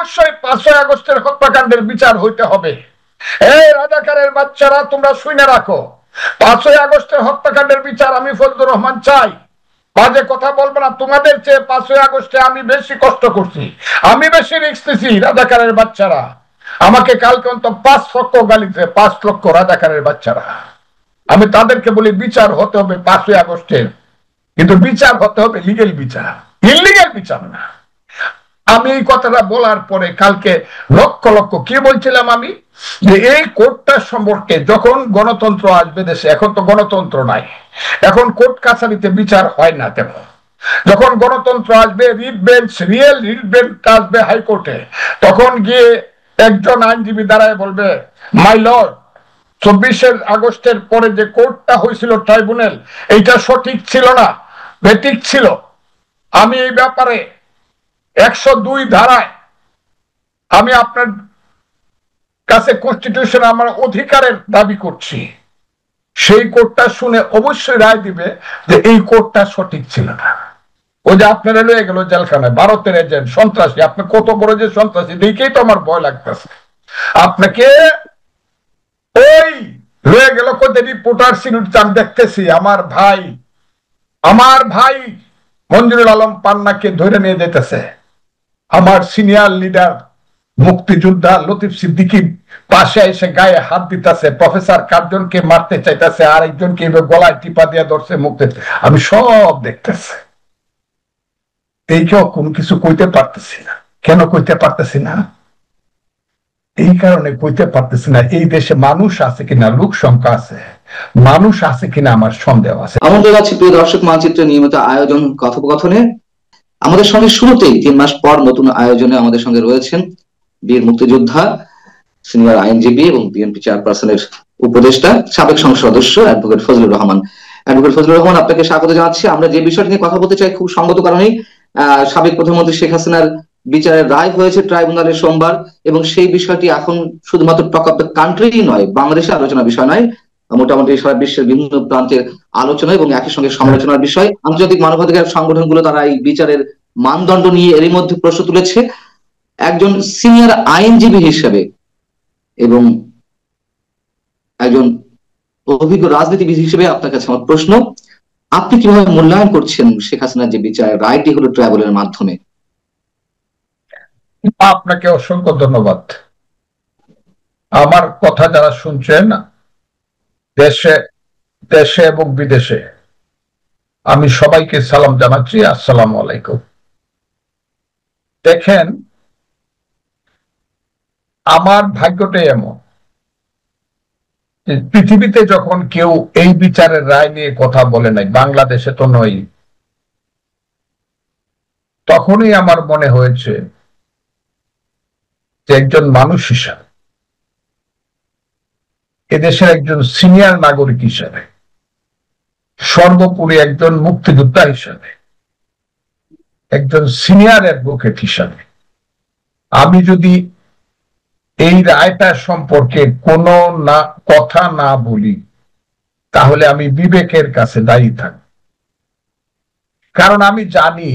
অবশ্যই 5ই আগস্টের হত্যাকাণ্ডের বিচার হইতে হবে। এই রাজাকারের বাচ্চারা, তোমরা শুনে রাখো, 5ই আগস্টের হত্যাকাণ্ডের বিচার আমি ফজলুর রহমান চাই। বাজে কথা বলবো না। তোমাদের চেয়ে 5ই আগস্টে আমি বেশি কষ্ট করছি, আমি বেশি রিস্ক নিছি। রাজাকারের বাচ্চারা আমাকে কালকে অন্তত 5 লক্ষ গালিছে, 5 লক্ষ রাজাকারের বাচ্চারা। আমি তাদেরকে বলি বিচার হতে হবে 5ই আগস্টের, কিন্তু বিচার হতে হবে লিগেল বিচার, ইলিগেল বিচার না। আমি এই কথাটা বলার পরে কালকে লক্ষ লক্ষ কি বলছিলাম আমি, যে এই কোর্টটা সম্পর্কে যখন গণতন্ত্র আসবে দেশে, এখন তো গণতন্ত্র নাই, এখন কোর্ট কাছারিতে বিচার হয় না তেমন। যখন গণতন্ত্র আসবে, writ bench, real writ bench আসবে হাইকোর্টে, তখন গিয়ে একজন আইনজীবী দাঁড়ায় বলবে, মাই লর্ড, 24 আগস্টের পরে যে কোর্টটা হয়েছিল ট্রাইব্যুনাল, এইটা সঠিক ছিল না, বেঠিক ছিল। আমি এই ব্যাপারে 102 ধারায় আমি আপনার কাছে কনস্টিটিউশন আমার অধিকারের দাবি করছি। সেই কোর্টটা শুনে অবশ্যই রায় দিবে যে এই কোর্টটা সঠিক ছিল না। ওই যে আপনারা লয়ে গেল জেলখানায়, ভারতের এজেন্ট, সন্ত্রাসী। আপনি কত বড় যে সন্ত্রাসী, দেখেই তো আমার ভয় লাগতেছে। আপনাকে ওই লয়ে গেল কোথায় রিপোর্টার সিনিয়র, আমি দেখতেছি আমার ভাই মঞ্জুরুল আলম পান্নাকে ধরে নিয়ে যেতেছে। আমার সিনিয়র লিডার মুক্তিযোদ্ধা লতিফ সিদ্দিকী পাশে এসে গায়ে হাত দিতেছে, প্রফেসর কার্জনকে মারতে চাইতেছে, আর একজনকে গলায় টিপা দিয়ে ধরছে মুক্তি। আমি সব দেখতেছি, এই কেউ কোন কিছু কইতে পারতেছি না। কেন কইতে পারতেছি না? এই কারণে কইতে পারতেছি না, এই দেশে মানুষ আছে কিনা, লোক সংখ্যা আছে, মানুষ আছে কিনা আমার সন্দেহ আছে। আমাদের কাছে প্রিয় দর্শক, মানচিত্রের নিয়মিত আয়োজন কথোপকথনে আমাদের সঙ্গে শুরুতেই 3 মাস পর নতুন আয়োজনে আমাদের সঙ্গে রয়েছেন বীর মুক্তিযোদ্ধা, সিনিয়র আইনজীবী এবং বিএনপি চেয়ারপারসনের উপদেষ্টা, সাবেক সংসদ সদস্য অ্যাডভোকেট ফজলুর রহমান। অ্যাডভোকেট ফজলুর রহমান, আপনাকে স্বাগত জানাচ্ছি। আমরা যে বিষয়টি নিয়ে কথা বলতে চাই খুব সঙ্গত কারণেই, সাবেক প্রধানমন্ত্রী শেখ হাসিনার বিচারের রায় হয়েছে ট্রাইব্যুনালে সোমবার, এবং সেই বিষয়টি এখন শুধুমাত্র টক অফ দ্য কান্ট্রি নয়, বাংলাদেশে আলোচনার বিষয় নয়, মোটামুটি সারা বিশ্বের বিভিন্ন প্রান্তের আলোচনা এবং একই সঙ্গে সমালোচনার বিষয়। আন্তর্জাতিক মানবাধিকার সংগঠনগুলো তারা এই বিচারের মানদণ্ড নিয়ে এরই মধ্যে প্রশ্ন তুলেছে। একজন সিনিয়র আইনজীবী হিসেবে এবং একজন অভিজ্ঞ রাজনীতিবিদ হিসেবে আপনার কাছে আমার প্রশ্ন, আপনি কিভাবে মূল্যায়ন করছেন শেখ হাসিনার যে বিচারের রায়টি হলো ট্রাইব্যুনালের মাধ্যমে? আপনাকে অসংখ্য ধন্যবাদ। আমার কথা যারা শুনছেন দেশে দেশে এবং বিদেশে, আমি সবাইকে সালাম জানাচ্ছি, আসসালামু আলাইকুম। দেখেন, আমার ভাগ্যটাই এমন, পৃথিবীতে যখন কেউ এই বিচারের রায় নিয়ে কথা বলে নাই, বাংলাদেশে তো নয়, তখনই আমার মনে হয়েছে যে একজন মানুষ হিসাবে, এদেশের একজন সিনিয়র নাগরিক হিসাবে, সর্বোপরি একজন মুক্তিযোদ্ধা হিসাবে, একজন সিনিয়র অ্যাডভোকেট হিসাবে, আমি যদি এই রায়টা সম্পর্কে কোনো কথা না বলি, তাহলে আমি বিবেকের কাছে দায়ী থাকব। কারণ আমি জানি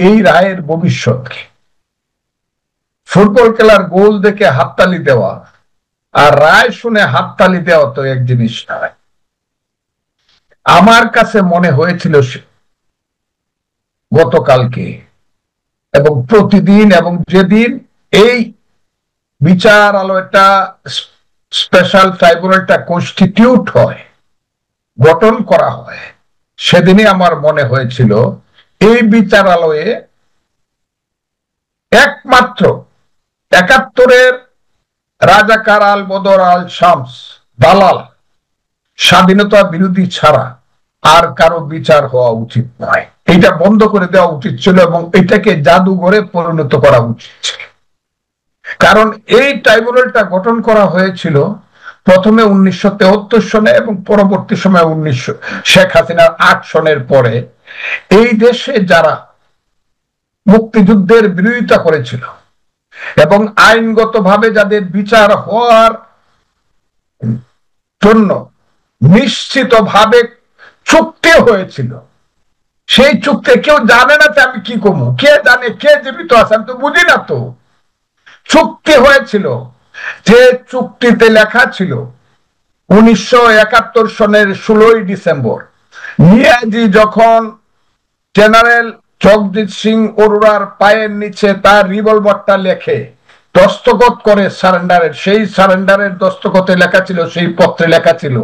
এই রায়ের ভবিষ্যৎ কি। ফুটবল খেলার গোল দেখে হাততালি দেওয়া আর রায় শুনে হাততালি দেওয়া তো এক জিনিস নয়। আমার কাছে মনে হয়েছিল গতকালকে এবং প্রতিদিন, এবং যেদিন এই বিচারালয়টা, স্পেশাল ট্রাইব্যুনালটা কনস্টিটিউট হয়, গঠন করা হয়, সেদিনই আমার মনে হয়েছিল এই বিচারালয়ে একমাত্র 71-এর রাজাকার আল বদর আল শামস দালাল, স্বাধীনতা বিরোধী ছাড়া আর কারো বিচার হওয়া উচিত নয়। এটা বন্ধ করে দেওয়া উচিত ছিল এবং এটাকে জাদুঘরে পরিণত করা উচিত ছিল। কারণ এই ট্রাইব্যুনালটা গঠন করা হয়েছিল প্রথমে 1973 সনে এবং পরবর্তী সময় শেখ হাসিনার 8 সনের পরে এই দেশে যারা মুক্তিযুদ্ধের বিরোধিতা করেছিল এবং আইনগতভাবে যাদের বিচার হওয়ার জন্য নিশ্চিতভাবে চুক্তি হয়েছিল, সেই চুক্তি কেউ জানে না যে আমি কি করবো, কে জানে কে জীবিত আছে, আমি তো বুঝি না তো। চুক্তি হয়েছিল, যে চুক্তিতে লেখা ছিল 1971 সনের 16ই ডিসেম্বর নিয়াজি যখন জেনারেল জগজিৎ সিং অরোরার পায়ের নিচে তার রিভলভারটা লেখে দস্তখত করে সারেন্ডারের, সেই সারেন্ডারের দস্তখতে লেখা ছিল, সেই পত্রে লেখা ছিল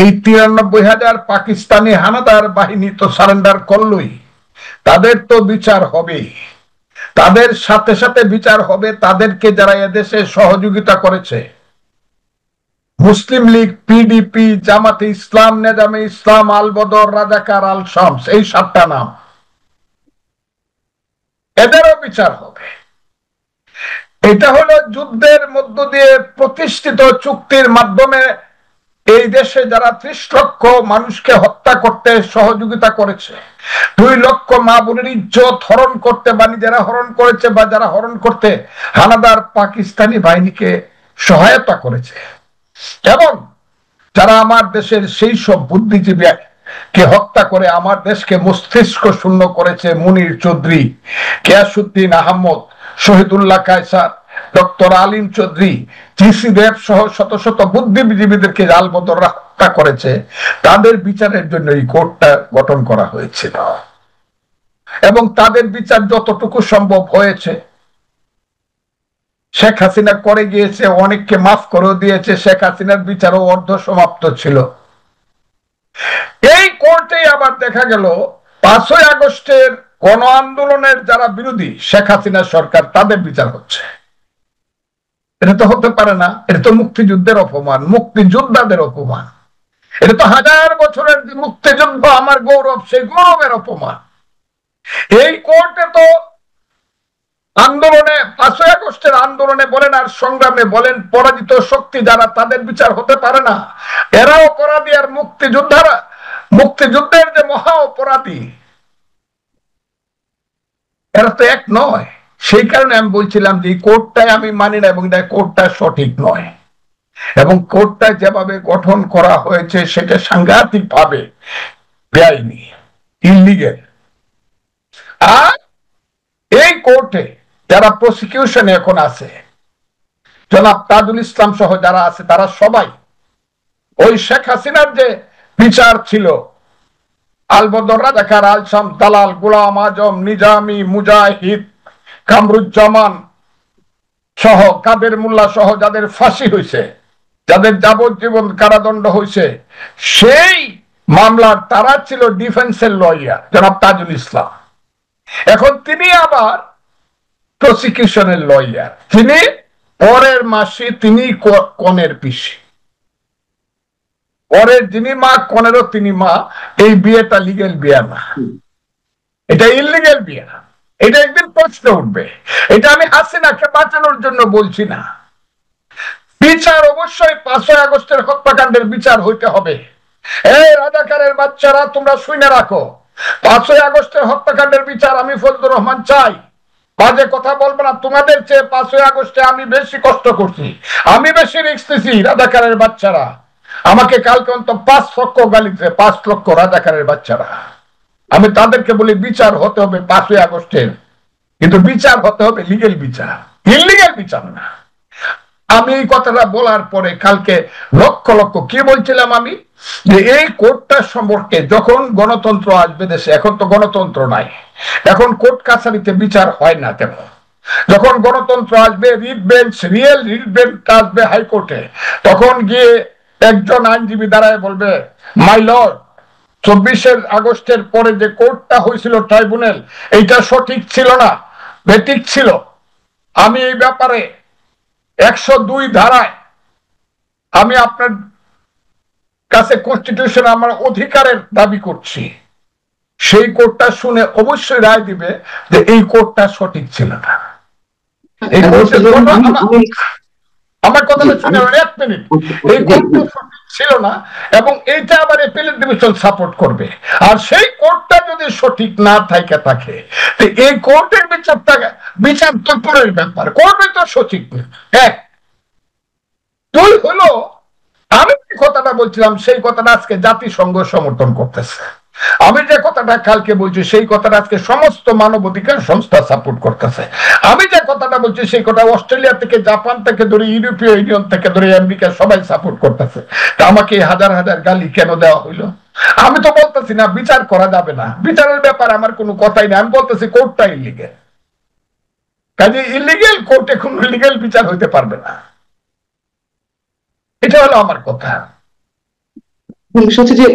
এই 93,000 পাকিস্তানি হানাদার বাহিনী তো সারেন্ডার করলই, তাদের তো বিচার হবে, তাদের সাথে সাথে বিচার হবে তাদেরকে যারা এদেশে সহযোগিতা করেছে, মুসলিম লীগ, পিডিপি, জামাতে ইসলাম, নেজামে ইসলাম, আল বদর, রাজাকার, আল শামস, এই 7টা নাম, এদেরও বিচার হবে। এটা হলো যুদ্ধের মধ্য দিয়ে প্রতিষ্ঠিত চুক্তির মাধ্যমে এই দেশে যারা 30 লক্ষ মানুষকে হত্যা করতে সহযোগিতা করেছে, 2 লক্ষ মা বোনের ইজ্জত হরণ করতে বা নিজেরা হরণ করেছে বা যারা হরণ করতে হানাদার পাকিস্তানি বাহিনীকে সহায়তা করেছে, এবং যারা আমার দেশের সেই সব বুদ্ধিজীবী কে হত্যা করে আমার দেশকে মস্তিষ্ক শূন্য করেছে, মুনির চৌধুরী, গিয়াসউদ্দিন আহমদ, শহীদুল্লাহ কায়সার, ডক্টর আলিম চৌধুরী, জিসি দেব সহ শত শত বুদ্ধিজীবীদেরকে আলবদররা হত্যা করেছে, তাদের বিচারের জন্য এই কোর্টটা গঠন করা হয়েছিল এবং তাদের বিচার যতটুকু সম্ভব হয়েছে। শেখ হাসিনা করে গিয়েছে, অনেককে মাফ করে দিয়েছে, শেখ হাসিনার বিচারও অর্ধ সমাপ্ত ছিল। এই কোর্টে আবার দেখা গেল 5ই আগস্টের গণ আন্দোলনের যারা বিরোধী শেখ হাসিনা সরকার, তাদের বিচার হচ্ছে। এটা তো হতে পারে না, এটা তো মুক্তিযুদ্ধের অপমান, মুক্তিযোদ্ধাদের অপমান, এটা তো 1000 বছরের মুক্তিযুদ্ধ আমার গৌরব, সেই গৌরবের অপমান। এই কোর্টে তো আন্দোলনে, 5ই আগস্টের আন্দোলনে বলেন আর সংগ্রামে বলেন, পরাজিত শক্তি যারা, তাদের বিচার হতে পারে না। এরা অপরাধী আর মুক্তিযোদ্ধারা, মুক্তিযুদ্ধের যে মহা অপরাধী, এরা তো এক নয়। সেই কারণে আমি বলছিলাম যে এই কোর্টটাই আমি মানি না এবং কোর্টটা সঠিক নয়, এবং কোর্টটা যেভাবে গঠন করা হয়েছে সেটা সাংঘাতিক ভাবে বেআইনি, ইলিগেল। আর এই কোর্টে যারা প্রসিকিউশনে এখন আছে, জনাব তাজুল ইসলাম সহ যারা আছে, তারা সবাই ওই শেখ হাসিনার যে বিচার ছিল, আলবদর, রাজাকার, আল শামস, দালাল, গোলাম আজম, নিজামী, মুজাহিদ, কামরুজ্জামান সহ, কাদের মোল্লা সহ যাদের ফাঁসি হয়েছে, যাদের যাবজ্জীবন কারাদণ্ড হয়েছে, সেই মামলার তারা ছিল ডিফেন্সের লয়ার জনাব তাজুল ইসলাম। এখন তিনি আবার প্রসিকিউশনের লয়ার, তিনি পরের মাসে তিনি কনের পিসি, পরের যিনি মা কনেরও তিনি মা। এই বিয়েটা লিগেল বিয়ে না, এটা ইলিগেল বিয়ে। এটা একদিন প্রশ্ন উঠবে, এটা আমি হাসিনাকে বাঁচানোর জন্য বলছি না। বিচার অবশ্যই 5ই আগস্টের হত্যাকাণ্ডের বিচার হইতে হবে। এই রাজাকারের বাচ্চারা, তোমরা শুনে রাখো, 5ই আগস্টের হত্যাকাণ্ডের বিচার আমি ফজলুর রহমান চাই। বাজে কথা বলবো না, তোমাদের চেয়ে 5ই আগস্টে আমি বেশি কষ্ট করছি, আমি বেশি রিস্ক নিছি। রাজাকারের বাচ্চারা আমাকে কালকে অন্তত 5 লক্ষ গালি দিতে, 5 লক্ষ রাজাকারের বাচ্চারা, আমি তাদেরকে বলি বিচার হতে হবে 5ই আগস্টের, কিন্তু বিচার হতে হবে লিগেল বিচার, ইলিগেল বিচার না। আমি এই কথাটা বলার পরে কালকে লক্ষ লক্ষ, কি বলছিলাম আমি, যে এই কোর্টটা সম্পর্কে যখন গণতন্ত্র আসবে দেশে, এখন তো গণতন্ত্র নাই, এখন কোর্ট কাছারিতে বিচার হয় না তেমন। যখন গণতন্ত্র আসবে, writ bench, real writ bench আসবে হাইকোর্টে, তখন গিয়ে একজন আইনজীবী দাঁড়ায় বলবে, মাই লর্ড, 24 আগস্টের পরে যে কোর্টটা হয়েছিল ট্রাইব্যুনাল, এইটা সঠিক ছিল না, বেঠিক ছিল। আমি এই ব্যাপারে 102 ধারায় আমি আপনার কাছে কনস্টিটিউশন আমার অধিকারের দাবি করছি। সেই কোর্টটা শুনে অবশ্যই রায় দিবে যে এই কোর্টটা সঠিক ছিল না। এই আমার কথাটা শুনে 1 মিনিট, এই কোর্টটা সঠিক ছিল না এবং এইটা আবার অ্যাপিলেট ডিভিশন সাপোর্ট করবে। আর সেই কোর্টটা যদি সঠিক না থাকে, এই কোর্টের বিচার তো পরের ব্যাপার, কোর্টই তো সঠিক না। 1, 2 হলো, আমি যে কথাটা বলছিলাম সেই কথাটা আজকে জাতিসংঘ সমর্থন করতেছে। আমি যে কথাটা কালকে বলছি সেই কথাটা আজকে সমস্ত মানবাধিকার সংস্থা সাপোর্ট করতেছে। আমি যে কথাটা বলছি সেই কথা অস্ট্রেলিয়া থেকে, জাপান থেকে ধরে, ইউরোপীয় ইউনিয়ন থেকে ধরে, আমেরিকা সবাই সাপোর্ট করতেছে। তা আমাকে হাজার হাজার গালি কেন দেওয়া হইলো? আমি তো বলতেছি না বিচার করা যাবে না, বিচারের ব্যাপারে আমার কোনো কথাই নেই। আমি বলতেছি কোর্টটা ইলিগেল, কাজে ইলিগেল কোর্টে কোন লিগেল বিচার হইতে পারবে না, এটা হলো আমার কথা। বিষয় হচ্ছে যে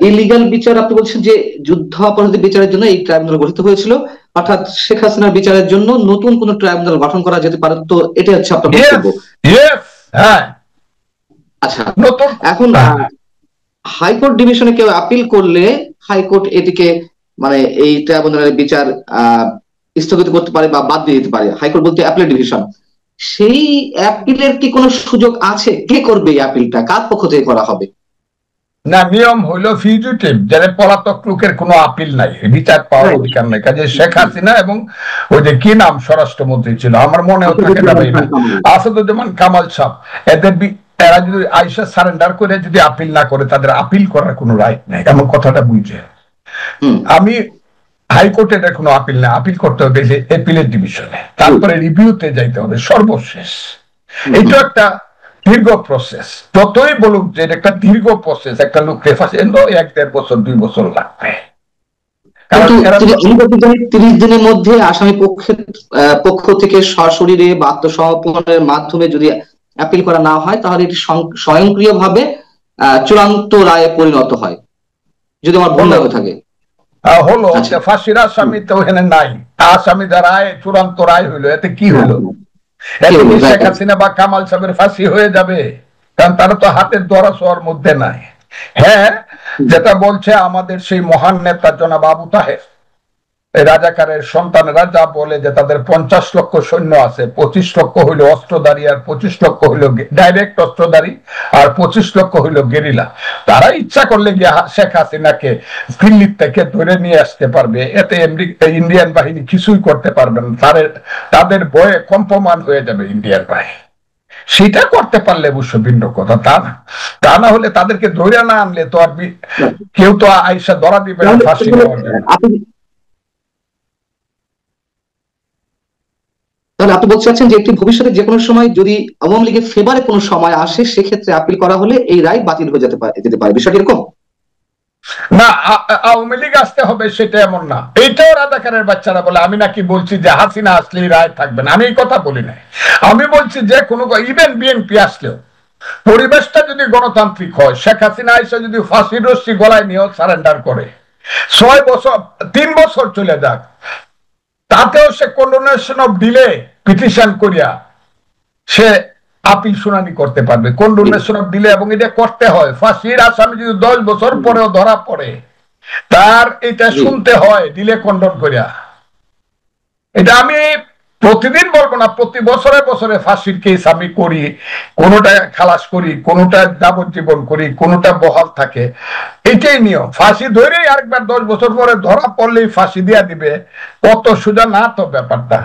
ইলিগাল বিচার, আপনি বলছেন যে যুদ্ধাপরাধী বিচারের জন্য এই ট্রাইব্যুনাল গঠিত হয়েছিল, অর্থাৎ শেখ হাসিনার বিচারের জন্য নতুন কোন ট্রাইব্যুনাল গঠন করা যেতে পারে, তো এটা হচ্ছে আপনার বক্তব্য? হ্যাঁ। আচ্ছা, নতুন এখন হাইকোর্ট ডিভিশনে কেউ আপিল করলে হাইকোর্ট এটিকে মানে এই ট্রাইব্যুনালের বিচার স্থগিত করতে পারে বা বাদ দিয়ে দিতে পারে। হাইকোর্ট বলতে অ্যাপিলেট ডিভিশন। সেই অ্যাপিলের কি কোনো সুযোগ আছে? কে করবে এই অ্যাপিলটা? কার পক্ষ থেকে করা হবে? না, নিয়ম হইল ফিউজিটিভ, যারা পলাতক লোকের কোনো আপিল নাই, বিচার পাওয়ার অধিকার নাই। কাজে শেখ হাসিনা এবং ওই যে কি নাম স্বরাষ্ট্রমন্ত্রী ছিল, আমার মনেও থাকে না ভাই, আসাদুজ্জামান কামাল সাহেব, এদের এরা যদি আইসা সারেন্ডার করে যদি আপিল না করে, তাদের আপিল করার কোনো রাইট নাই, এমন কথাটা বুঝে। আমি হাইকোর্টে কোনো আপিল না, আপিল করতে হবে এপিলেট ডিভিশনে, তারপরে রিভিউতে যাইতে হবে সর্বশেষ। এটা একটা দীর্ঘ প্রসেস, যতই বলুক যে এটা একটা দীর্ঘ প্রসেস, একটা লোক ফাঁসি 1-1.5 বছর 2 বছর লাগবে। 30 দিনের মধ্যে আসামি পক্ষ থেকে সশরীরে বা আত্মসমর্পণের মাধ্যমে যদি আপিল করা না হয়, তাহলে এটি স্বয়ংক্রিয়ভাবে চূড়ান্ত রায়ে পরিণত হয়, যদি আমার ভুল না হয়ে থাকে। হলো ফাঁসির আসামি তো এখানে নাই, আসামি রায়, চূড়ান্ত রায় হইলো, এতে কি হলো? শেখ হাসিনা বা কামাল সাহেবের ফাঁসি হয়ে যাবে? কারণ তারা তো হাতের ধরা ছোঁয়ার মধ্যে নাই। হ্যাঁ, যেটা বলছে আমাদের সেই মহান নেতা জনাব আবু তাহের, রাজাকারের সন্তানেরা যা বলে যে তাদের 50 লক্ষ সৈন্য আছে, 25 লক্ষ হইলো অস্ত্রধারী, আর 25 লক্ষ হইলো ডাইরেক্ট অস্ত্রধারী, আর 25 লক্ষ হইলো গেরিলা। তারা ইচ্ছা করলে গিয়ে শেখ হাসিনাকে দিল্লি থেকে ধরে নিয়ে আসতে পারবে, এতে ইন্ডিয়ান বাহিনী কিছুই করতে পারবে না, তাদের ভয়ে কম্পমান হয়ে যাবে ইন্ডিয়ান বাহিনী। সেটা করতে পারলে অবশ্য ভিন্ন কথা, তা না হলে তাদেরকে ধরে না আনলে তো আর কেউ তো আইসা ধরা দিবে না ফাঁসি নেওয়ার জন্য। তাহলে আপনি বলতে চাচ্ছেন যে একটি ভবিষ্যতে যে কোনো সময় যদি আওয়ামী লীগের ফেভারে কোনো সময় আসে, সেক্ষেত্রে আপিল করা হলে এই রায় বাতিল হয়ে যেতে পারে, বিষয়টি এরকম না? আওয়ামী লীগ আসতে হবে সেটা এমন না, এইটাও রাজাকারের বাচ্চারা বলে। আমি নাকি বলছি যে হাসিনা আসলে রায় থাকবে না, আমি এই কথা বলি না। আমি বলছি যে কোনো, ইভেন বিএনপি আসলেও পরিবেশটা যদি গণতান্ত্রিক হয়, শেখ হাসিনা এসে যদি ফাঁসির রশ্মি গলায় নিয়েও সারেন্ডার করে, 6 বছর 3 বছর চলে যাক, তাতেও সে কন্ডোনেশন অফ ডিলে পিটিশন করিয়া সে আপিল শুনানি করতে পারবে, কন্ডোনেশন অফ ডিলে। এবং এটা করতে হয়, ফাঁসির আসামি যদি 10 বছর পরেও ধরা পড়ে, তার এটা শুনতে হয় ডিলে কন্ডন করিয়া। এটা আমি প্রতিদিন বলবো না, প্রতি বছরে বছরে ফাঁসির কেস আমি করি, কোনোটা খালাস করি, কোনোটা যাবজ্জীবন করি, কোনোটা বহাল থাকে, এটাই নিয়ম। ফাঁসি ধরেই আরেকবার 10 বছর পরে ধরা পড়লেই ফাঁসি দিয়া দিবে, কত সোজা না তো ব্যাপারটা।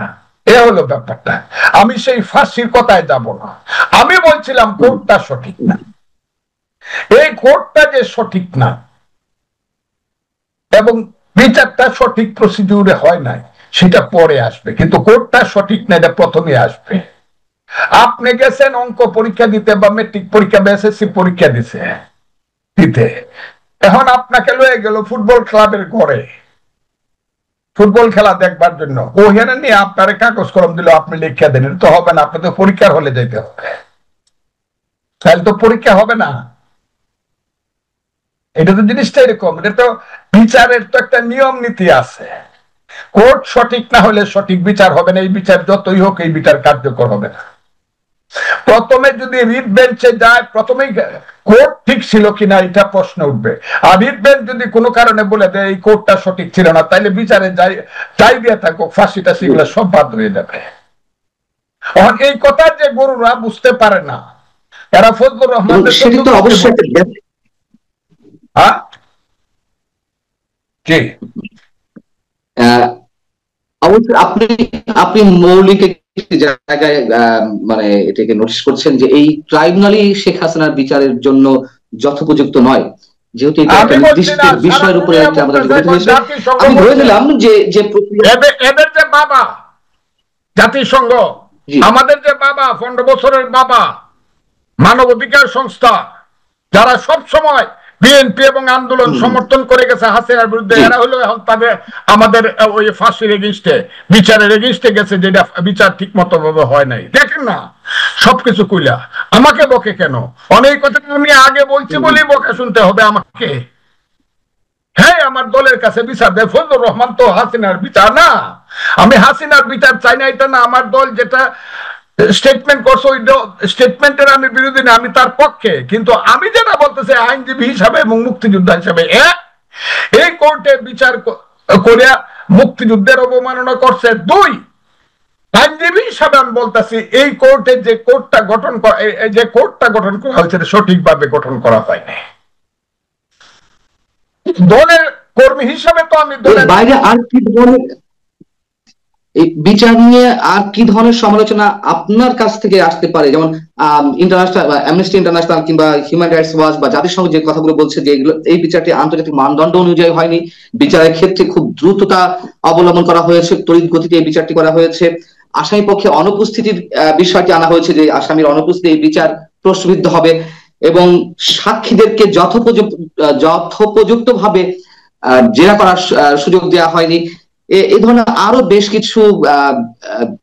এ হলো ব্যাপারটা। আমি সেই ফাঁসির কথায় যাব না, আমি বলছিলাম কোর্টটা সঠিক না। এই কোর্টটা যে সঠিক না এবং বিচারটা সঠিক প্রসিডিউরে হয় নাই, সেটা পরে আসবে, কিন্তু কোর্টটা সঠিক না এটা প্রথমে আসবে। আপনি গেছেন অঙ্ক পরীক্ষা দিতে বা মেট্রিক পরীক্ষা বা এসএসসি পরীক্ষা দিতে, এখন আপনাকে লয়ে গেল ফুটবল ক্লাবের ঘরে ফুটবল খেলা দেখবার জন্য, ওখানে নিয়ে আপনার কাগজ কলম দিল, আপনি লিখে দেন, তো হবে না, আপনি তো পরীক্ষার হলে যেতে হবে, তাহলে তো পরীক্ষা হবে না। এটা তো জিনিসটা এরকম, এটা তো বিচারের তো একটা নিয়ম নীতি আছে। কোর্ট সঠিক না হলে সঠিক বিচার হবে না, এই বিচার যতই হোক এই বিচার কার্যকর হবে না। প্রথমে যদি রিট বেঞ্চে যায়, প্রথমেই কোর্ট ঠিক ছিল কিনা এটা প্রশ্ন উঠবে, আর রিট বেঞ্চ যদি কোনো কারণে বলে দেয় এই কোর্টটা সঠিক ছিল না, তাইলে বিচারে যাই দিয়ে থাকো, ফাঁসিটা সেগুলো সব বাদ হয়ে যাবে। এই কথা যে গরুরা বুঝতে পারে না, এরা ফজলুর রহমান জি অবশ্যই আপনি মৌলিক জায়গায় মানে এটাকে নোটিস করছেন যে এই ট্রাইব্যুনালই শেখ হাসিনার বিচারের জন্য যথোপযুক্ত নয়। যেহেতু এটা একটা নির্দিষ্ট বিষয়ের উপরে আমাদের জড়িত হয়েছে, আমি ধরে নিলাম যে যে এদের যে বাবা জাতিসংঘ, আমাদের যে বাবা 15 বছরের বাবা মানবাধিকার সংস্থা, যারা সব সময় বিএনপি এবং আন্দোলন সমর্থন করে গেছে হাসিনার বিরুদ্ধে, এরা হলো এখন তাদের আমাদের ওই ফাঁসির এগেইনস্টে বিচারের এগেইনস্টে গেছে, যেটা বিচার ঠিক মতো ভাবে হয় নাই। দেখেন না সবকিছু কইলা আমাকে বকে কেন? অনেক কথা আমি আগে বলছি বলেই বকে শুনতে হবে আমাকে। হ্যাঁ, আমার দলের কাছে বিচার দেয়। ফজলুর রহমান তো হাসিনার বিচার না, আমি হাসিনার বিচার চাই না, এটা না। আমার দল যেটা স্টেটমেন্ট করছে ওই স্টেটমেন্টের আমি বিরোধী না, আমি তার পক্ষে। কিন্তু আমি যেটা বলতেছি আইনজীবী হিসাবে এবং মুক্তিযোদ্ধা হিসাবে, এই কোর্টে বিচার করে মুক্তিযুদ্ধের অবমাননা করছে। 2, আইনজীবী হিসাবে আমি বলতেছি এই কোর্টে যে কোর্টটা গঠন করা হয়েছে সঠিকভাবে গঠন করা হয়নি। দলের কর্মী হিসাবে তো আমি দলের বাইরে আর কি ধরনের এই বিচার নিয়ে আর কি ধরনের সমালোচনা আপনার কাছ থেকে আসতে পারে? যেমন ইন্টারন্যাশনাল অ্যামনেস্টি ইন্টারন্যাশনাল কিংবা হিউম্যান রাইটস ওয়াচ বা জাতিসংঘ যে কথাগুলো বলছে যে এগুলো এই বিচারটি আন্তর্জাতিক মানদণ্ড অনুযায়ী হয়নি, বিচারের ক্ষেত্রে খুব দ্রুততা অবলম্বন করা হয়েছে, তড়িৎ গতিতে এই বিচারটি করা হয়েছে, আসামি পক্ষে অনুপস্থিতির বিষয়টি আনা হয়েছে যে আসামির অনুপস্থিতি এই বিচার প্রশ্নবিদ্ধ হবে, এবং সাক্ষীদেরকে যথোপযুক্ত ভাবে জেরা করার সুযোগ দেওয়া হয়নি। এই ধরনের আরো বেশ কিছু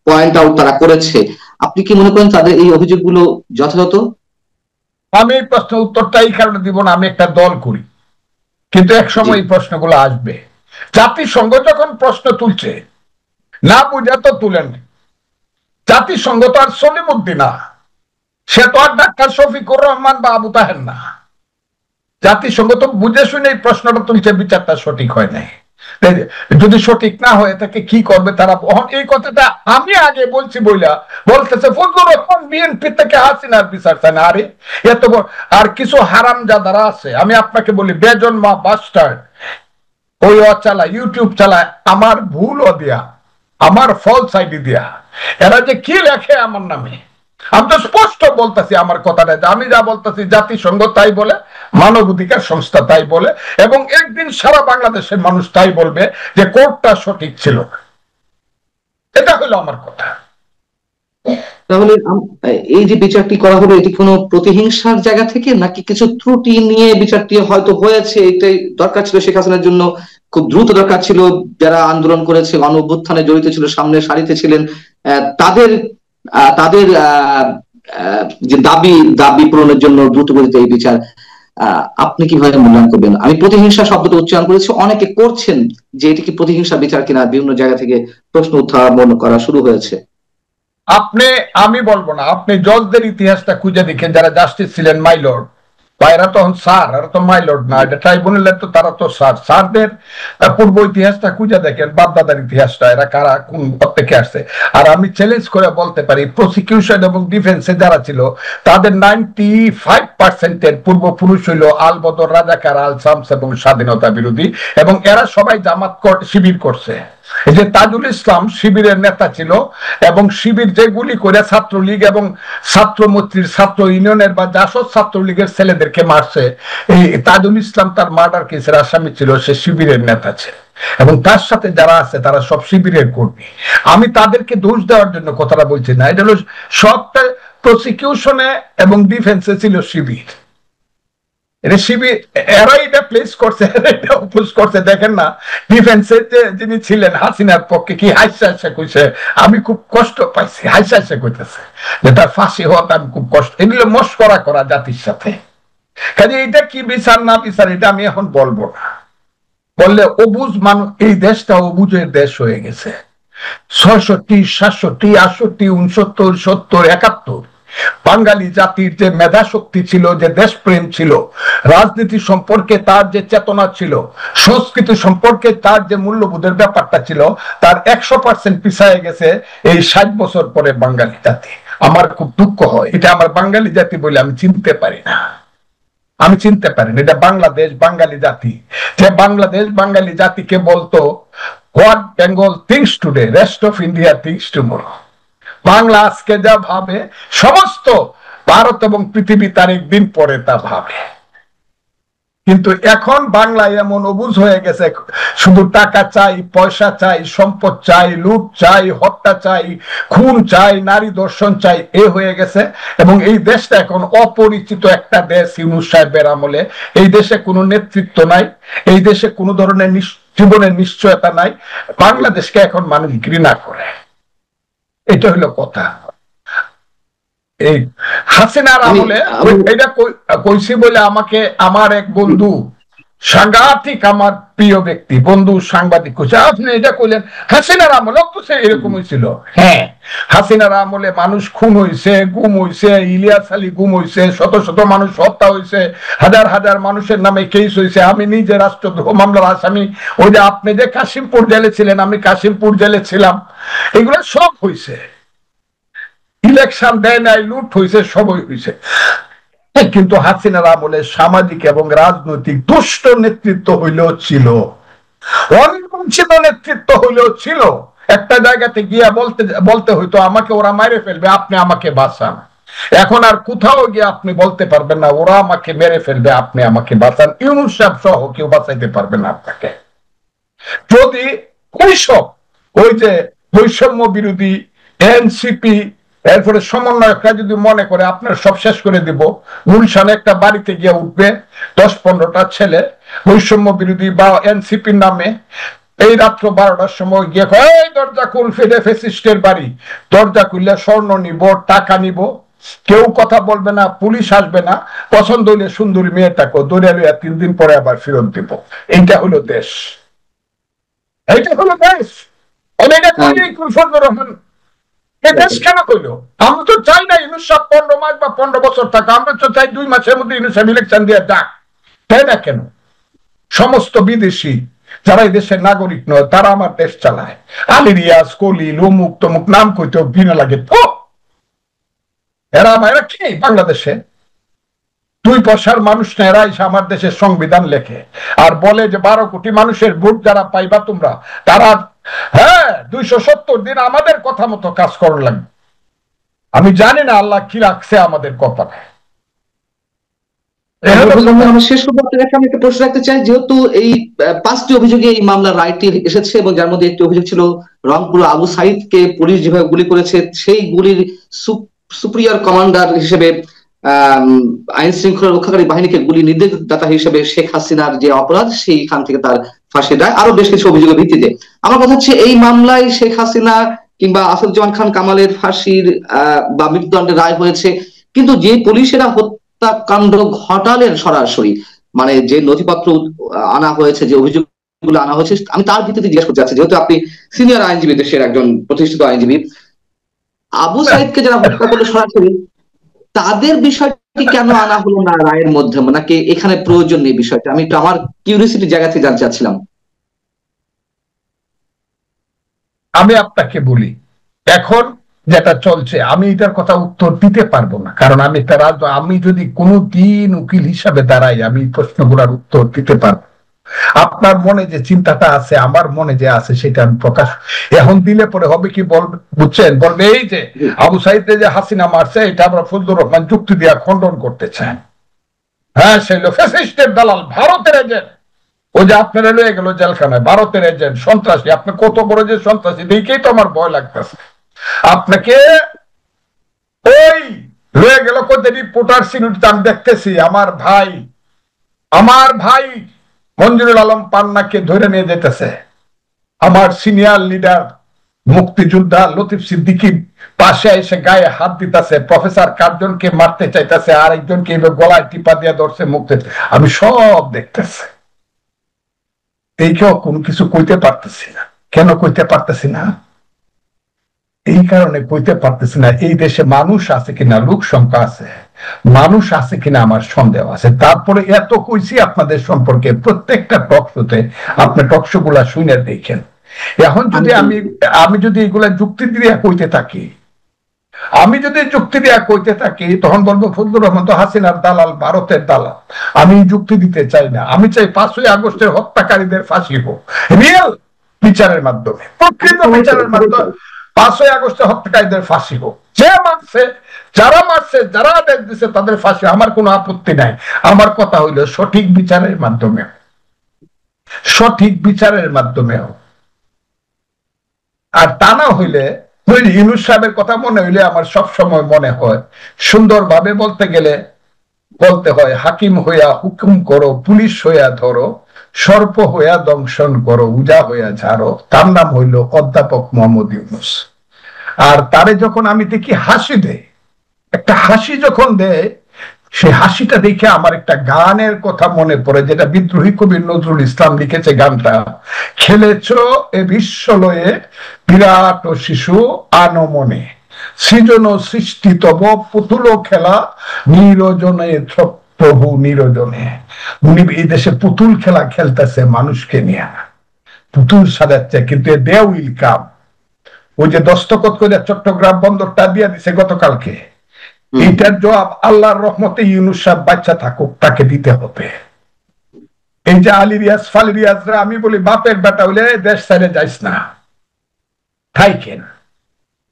পয়েন্ট আউট তারা করেছে। আপনি কি মনে করেন তাদের এই অভিযোগগুলো যথাযথ? আমি এই প্রশ্নের উত্তরটা এই কারণে দিব না, আমি একটা দল করি, কিন্তু এক সময় এই প্রশ্নগুলো আসবে। জাতিসংঘ যখন প্রশ্ন তুলছে, না বুঝে তো তুলেন। জাতিসংঘ তো আর সলিমুদ্দিন না, সে তো আর ডাক্তার শফিকুর রহমান বা আবু তাহের না। জাতিসংঘ তো বুঝে শুনে এই প্রশ্নটা তুলছে, বিচারটা সঠিক হয় নাই। যদি সঠিক না হয়ে থাকে কি করবে তারা? এই কথাটা আমি আগে বলছি বলতেছে ফজলুর রহমান বিএনপি থেকে হাসিনার বিচার চায় না। আরে এত আর কিছু হারামজাদারা আছে, আমি আপনাকে বলি, বেজন্মা বাস্টার্ড, ওই চালা ইউটিউব চালায় আমার ভুল দিয়া, আমার ফলস আইডি দিয়া, এরা যে কি লেখে আমার নামে। আমি তো স্পষ্ট বলতেছি আমার কথাটা, আমি যা বলতেছি জাতিসংঘ তাই বলে, মানবাধিকার সংস্থা তাই বলে, এবং একদিন সারা বাংলাদেশের মানুষ তাই বলবে যে কোর্টটা সঠিক ছিল। এটা হলো আমার কথা। তাহলে এই যে বিচারটি করা হলো, এটি কোনো প্রতিহিংসার জায়গা থেকে নাকি কিছু ত্রুটি নিয়ে বিচারটি হয়তো হয়েছে? এটাই দরকার ছিল শেখ হাসিনার জন্য, খুব দ্রুত দরকার ছিল। যারা আন্দোলন করেছে, গণ অভ্যুত্থানে জড়িত ছিল, সামনের সারিতে ছিলেন, তাদের তাদের যে দাবি পূরণের জন্য দ্রুত গতিতে এই বিচার। আপনি কিভাবে মূল্যায়ন করবেন? আমি প্রতিহিংসা শব্দটা উচ্চারণ করেছি, অনেকে করছেন যে এটি কি প্রতিহিংসা বিচার কিনা, বিভিন্ন জায়গা থেকে প্রশ্ন উত্থাপন করা শুরু হয়েছে। আমি বলবো না, আপনি জজদের ইতিহাসটা খুঁজে দেখেন, যারা জাস্টিস ছিলেন মাইলর্ড, বা এরা তখন স্যার, এরা তো মাইলর্ড না, এটা ট্রাইব্যুনালের তো, তারা তো স্যার। স্যারদের পূর্ব ইতিহাসটা খুঁজে দেখেন, বাপদাদার ইতিহাসটা, এরা কারা কোন থেকে আসছে। আর আমি চ্যালেঞ্জ করে বলতে পারি, প্রসিকিউশন এবং ডিফেন্সে যারা ছিল তাদের 95% পূর্বপুরুষ হইল আল বদর, রাজাকার, আল শামস এবং স্বাধীনতা বিরোধী, এবং এরা সবাই জামাত শিবির করছে। এই যে তাজুল ইসলাম শিবিরের নেতা ছিল, এবং শিবির যেগুলি করে ছাত্রলীগ এবং ছাত্রমৈত্রীর, ছাত্র ইউনিয়নের বা জাসদ ছাত্রলীগের ছেলেদেরকে মারছে, এই তাজুল ইসলাম তার মার্ডার কেসের আসামি ছিল, সে শিবিরের নেতা ছিল, এবং তার সাথে যারা আছে তারা সব শিবিরের কর্মী। আমি তাদেরকে দোষ দেওয়ার জন্য কথাটা বলছি না, এটা হলো সবটা প্রসিকিউশনে এবং ডিফেন্সে ছিল শিবির। দেখেন না ডিফেন্সের যিনি ছিলেন হাসিনার পক্ষে কি হাসা কইছে, আমি খুব কষ্ট পাইছি, হাসা কইতেছে যে তার ফাঁসি হওয়াতে আমি খুব কষ্ট। এগুলো মস্করা করা জাতির সাথে। কাজে এটা কি বিচার না বিচার এটা আমি এখন বলবো না, বললে অবুঝ মানুষ, এই দেশটা অবুঝের দেশ হয়ে গেছে। 66, 67, 68, 69, 70, 71 বাঙালি জাতির যে মেধা শক্তি ছিল, যে দেশপ্রেম ছিল, রাজনীতি সম্পর্কে তার যে চেতনা ছিল, সংস্কৃতি সম্পর্কে তার যে মূল্যবোধের ব্যাপারটা ছিল, তার 100% পিছায় গেছে এই 60 বছর পরে বাঙালি জাতি। আমার খুব দুঃখ হয়, এটা আমার বাঙালি জাতি বলে আমি চিনতে পারি না, আমি চিনতে পারি না। এটা বাংলাদেশ বাঙালি জাতি, যে বাংলাদেশ বাঙালি জাতিকে বলতো what Bengal things today, rest of India things tomorrow. Bangla আজকে যা ভাবে, সমস্ত ভারত এবং পৃথিবী তার একদিন পরে তা ভাবে। কিন্তু এখন বাংলায় এমন অবুঝ হয়ে গেছে, শুধু টাকা চাই, পয়সা চাই, সম্পদ চাই, লুট চাই, হত্যা চাই, খুন চাই, নারী দর্শন চাই, এ হয়ে গেছে। এবং এই দেশটা এখন অপরিচিত একটা দেশ ইউনূস সাহেবের আমলে। এই দেশে কোনো নেতৃত্ব নাই, এই দেশে কোনো ধরনের জীবনের নিশ্চয়তা নাই। বাংলাদেশকে এখন মানুষ ঘৃণা করে, এটা হলো কথা। এই হাসিনার আমলে এটা কইছি বলে আমাকে আমার এক বন্ধু, সাংঘাতিক আমার প্রিয় ব্যক্তি বন্ধু সাংবাদিক কইছে, আপনি এটা কইলেন হাসিনার আমলে তো সে এরকম হয়েছিল। হ্যাঁ, হাসিনার আমলে মানুষ খুন হয়েছে, গুম হয়েছে, ইলিয়াস আলী গুম হয়েছে, শত শত মানুষ হত্যা হয়েছে, হাজার হাজার মানুষের নামে কেস হয়েছে। আমি নিজে রাষ্ট্রদ্রোহ মামলার আসামি। ওই যে আপনি যে কাশিমপুর জেলে ছিলেন, আমি কাশিমপুর জেলে ছিলাম। এগুলো সব হয়েছে। ইলেকশন দেয় নাই, লুট হয়েছে, সবই হয়েছে। কিন্তু হাসিনার আমলে সামাজিক এবং রাজনৈতিক দুষ্ট নেতৃত্ব হইলেও ছিল, অনির্বাচিত নেতৃত্ব হইলেও ছিল। একটা জায়গাতে গিয়া বলতে হইতো আমাকে ওরা মারে ফেলবে, আপনি আমাকে বাঁচান। এখন আর কোথাও গিয়ে আপনি বলতে পারবেন না ওরা আমাকে মেরে ফেলবে, আপনি আমাকে বাঁচান। ইউনূস সাহেব সহ কেউ বাঁচাইতে পারবে না আপনাকে। যদি ওই যে বৈষম্য বিরোধী এনসিপি এরপরে সমন্বয়করা যদি মনে করে আপনার সব শেষ করে দিব, গুলশানে একটা বাড়িতে গিয়ে উঠবে 10-15টা ছেলে বৈষম্য বিরোধী বা এনসিপির নামে, এই রাত্র 12টার সময় গিয়ে এই দরজা খুল, ফেলে ফেসিস্টের বাড়ি, দরজা খুললে স্বর্ণ নিব, টাকা নিব, কেউ কথা বলবে না, পুলিশ আসবে না, পছন্দ হইলে সুন্দরী মেয়েটাকে দৌড়ে লইয়া 3 দিন পরে আবার ফেরত দিব। এইটা হলো দেশ, এইটা হলো দেশ। রহমান দেশ কেন কইল? আমরা তো চাই না ইউনূস সাহেব 15 মাস বা 15 বছর থাকা, আমরা তো চাই 2 মাসের মধ্যে ইউনূস সাহেব ইলেকশন দিয়ে যাক, তাই না? কেন? সমস্ত বিদেশি যারা এই দেশের নাগরিক নয় তারা আমার দেশ চালায়। আলী রিয়াজ, কলিল, অমুক তমুক নাম কইতেও ঘৃণা লাগে। তো এরা কি বাংলাদেশে 2 পয়সার মানুষ না, এরা এসে আমার দেশের সংবিধান লেখে আর বলে যে 12 কোটি মানুষের ভোট যারা পাইবা তোমরা, তারা 270 দিন আমাদের কথা মতো কাজ করার লাগবে। আমি জানি না আল্লাহ কি রাখছে আমাদের কপালে। শেষ আমি একটা প্রশ্ন রাখতে চাই, যেহেতু এই 5টি অভিযোগে এই মামলার রায়টি এসেছে এবং যার মধ্যে একটি অভিযোগ ছিল রংপুর আবু সাইদকে পুলিশ যেভাবে গুলি করেছে সেই গুলির সুপ্রিয়র কমান্ডার হিসেবে আইন শৃঙ্খলা রক্ষাকারী বাহিনীকে গুলি নির্দেশদাতা হিসেবে শেখ হাসিনার যে অপরাধ, সেইখান থেকে তার ফাঁসির রায়, আরো বেশ কিছু অভিযোগের ভিত্তিতে। আমার কথা হচ্ছে এই মামলায় শেখ হাসিনা কিংবা আসাদুজ্জামান খান কামালের ফাঁসির বা মৃত্যুদণ্ডের রায় হয়েছে, কিন্তু যে পুলিশেরা হত্যাকাণ্ড ঘটালেন সরাসরি, মানে যে নথিপত্র আনা হয়েছে, যে অভিযোগগুলো আনা হয়েছে, আমি তার ভিত্তিতে জিজ্ঞেস করতে চাচ্ছি, যেহেতু আপনি সিনিয়র আইনজীবী, দেশের একজন প্রতিষ্ঠিত আইনজীবী, আবু সাইদকে যারা হত্যা করলো সরাসরি, তাদের বিষয়টি কেন আনা হলো না রায়ের মধ্যে? নাকি এখানে প্রয়োজন নেই বিষয়টা? আমি একটু আমার কিউরিওসিটি জায়গা থেকে জানতে চাচ্ছিলাম। আমি আপনাকে বলি, এখন যেটা চলছে আমি এটার কথা উত্তর দিতে পারবো না, কারণ আমি যদি কোনো দিন উকিল হিসাবে দাঁড়াই আমি প্রশ্নগুলোর উত্তর দিতে পারবো। আপনার মনে যে চিন্তাটা আছে, আমার মনে যে আছে, সেটা আমি প্রকাশ এখন দিলে পরে হবে কি বলবে, বুঝছেন? বলবে এই যে আবু সাইদে যে হাসিনা মারছে, এটা আমরা ফজলুর রহমান যুক্তি দিয়া খণ্ডন করতে চান। হ্যাঁ, সেই ফ্যাসিস্টের দালাল, ভারতের এজেন্ট। ওই যে আপনারা লয়ে গেল জেলখানায়, ভারতের এজেন্ট, সন্ত্রাসী। আপনি কত বড় যে সন্ত্রাসী, দেখেই তো আমার ভয় লাগতেছে। আপনাকে ওই লয়ে গেল কোথায় রিপোর্টার সিনিয়র, আমি দেখতেছি আমার ভাই মঞ্জুরুল আলম পান্নাকে ধরে নিয়ে যেতেছে। আমার সিনিয়র লিডার মুক্তিযোদ্ধা লতিফ সিদ্দিকী পাশে এসে গায়ে হাত দিতেছে, প্রফেসর কার্জনকে মারতে চাইতেছে, আর একজনকে গলায় টিপা দিয়ে ধরছে মুক্তি। আমি সব দেখতেছি, এই কেউ কোনো কিছু কইতে পারতেছি না। কেন কইতে পারতেছি না? এই কারণে কইতে পারতেছি না, এই দেশে মানুষ আছে কিনা, লোক সংখ্যা আছে, মানুষ আছে কিনা আমার সন্দেহ আছে। তারপরে এত কইছি আপনাদের সম্পর্কে, প্রত্যেকটা টক শোতে, আপনি টক শো গুলা শুনে দেখেন। এখন যদি আমি যদি এগুলা যুক্তি দিয়ে কইতে থাকি, তখন বলবো ফজলুর রহমান তো হাসিনার দালাল, ভারতের দালাল। আমি যুক্তি দিতে চাই না। আমি চাই 5ই আগস্টের হত্যাকারীদের ফাঁসি হোক রিয়েল বিচারের মাধ্যমে, প্রকৃত বিচারের মাধ্যমে। 5ই আগস্টে হত্যাকারীদের ফাঁসি হোক, যে মারছে, যারা মারছে, যারা আদেশ দিচ্ছে তাদের ফাঁসি, আমার কোনো আপত্তি নাই। আমার কথা হইল সঠিক বিচারের মাধ্যমে, সঠিক বিচারের মাধ্যমে হোক। আর তা না হইলে ইউনূস সাহেবের কথা মনে হইলে আমার সব সময় মনে হয়, সুন্দরভাবে বলতে গেলে বলতে হয়, হাকিম হইয়া হুকুম করো, পুলিশ হইয়া ধরো, সর্প হইয়া দংশন করো, উজা হইয়া ঝাড়ো। তার নাম হইল অধ্যাপক মোহাম্মদ ইউনূস। আর তারে যখন আমি দেখি হাসি দেয়, একটা হাসি যখন দেয়, সেই হাসিটা দেখে আমার একটা গানের কথা মনে পড়ে, যেটা বিদ্রোহী কবি নজরুল ইসলাম লিখেছে। গানটা, খেলেছ এ বিশ্বলয়ে বিরাট শিশু আনমনে, সৃজন সৃষ্টি তব পুতুল খেলা নিরজনে, প্রভু নিরজনে। উনি এই দেশে পুতুল খেলা খেলতেছে মানুষকে নিয়ে, পুতুল সাজাচ্ছে, কিন্তু দে উইল কাম। ওই যে দস্তখত করে চট্টগ্রাম বন্দরটা দিয়ে দিছে গতকালকে, এইটার জবাব আল্লাহর রহমতে ইউনূস সাহেব বাচ্চা থাকুক তাকে দিতে হবে। এই যে আলী রিয়াজ ফালি রিয়াজরা আমি বলি বাপের বেটা হইলে দেশ ছেড়ে যাইস না, থাইকেন,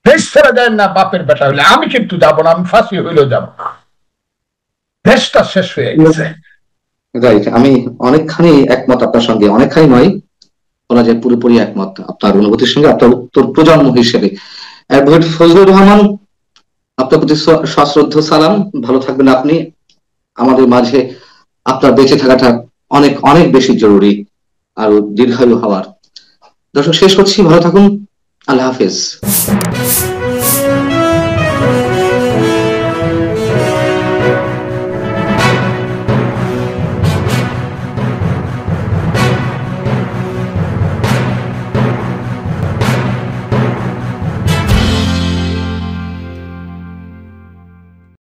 দেশ ছেড়ে যায় না বাপের বেটা হইলে। আমি কিন্তু যাবো না, আমি ফাঁসি হইলেও যাব না, দেশটা শেষ হয়ে গেছে। রাইট, আমি অনেকখানি একমত আপনার সঙ্গে, অনেকখানি নয়, বলা যায় পুরোপুরি একমত আপনার অনুভূতির সঙ্গে, আপনার উত্তর প্রজন্ম হিসেবে। অ্যাডভোকেট ফজলুর রহমান, আপনার প্রতি সশ্রদ্ধ সালাম, ভালো থাকবেন আপনি। আমাদের মাঝে আপনার বেঁচে থাকাটা অনেক অনেক বেশি জরুরি, আর দীর্ঘায়ু হওয়ার। দর্শক, শেষ করছি, ভালো থাকুন, আল্লাহ হাফেজ।